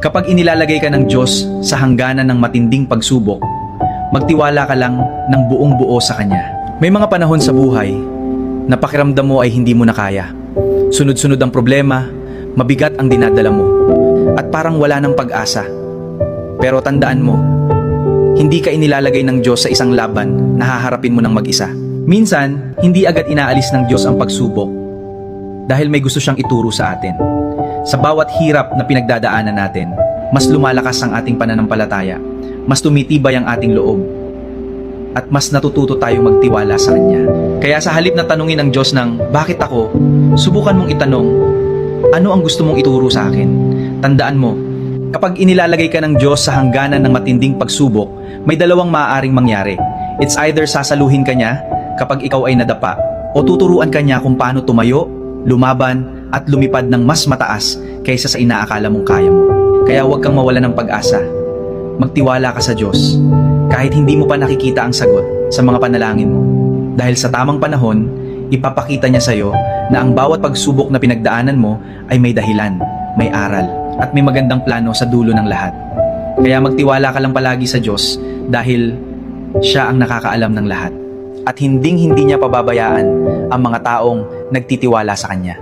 Kapag inilalagay ka ng Diyos sa hangganan ng matinding pagsubok, magtiwala ka lang ng buong buo sa Kanya. May mga panahon sa buhay na pakiramdam mo ay hindi mo na kaya. Sunod-sunod ang problema, mabigat ang dinadala mo, at parang wala ng pag-asa. Pero tandaan mo, hindi ka inilalagay ng Diyos sa isang laban na haharapin mo ng mag-isa. Minsan, hindi agad inaalis ng Diyos ang pagsubok dahil may gusto siyang ituro sa atin. Sa bawat hirap na pinagdadaanan natin, mas lumalakas ang ating pananampalataya, mas tumitibay ang ating loob, at mas natututo tayong magtiwala sa Kanya. Kaya sa halip na tanungin ng Diyos ng, "Bakit ako?" subukan mong itanong, "Ano ang gusto mong ituro sa akin?" Tandaan mo, kapag inilalagay ka ng Diyos sa hangganan ng matinding pagsubok, may dalawang maaaring mangyari. It's either sasaluhin ka niya kapag ikaw ay nadapa, o tuturuan ka niya kung paano tumayo, lumaban, at lumipad ng mas mataas kaysa sa inaakala mong kaya mo. Kaya huwag kang mawala ng pag-asa. Magtiwala ka sa Diyos kahit hindi mo pa nakikita ang sagot sa mga panalangin mo. Dahil sa tamang panahon, ipapakita niya sa iyo na ang bawat pagsubok na pinagdaanan mo ay may dahilan, may aral, at may magandang plano sa dulo ng lahat. Kaya magtiwala ka lang palagi sa Diyos dahil Siya ang nakakaalam ng lahat. At hinding-hindi niya pababayaan ang mga taong nagtitiwala sa Kanya.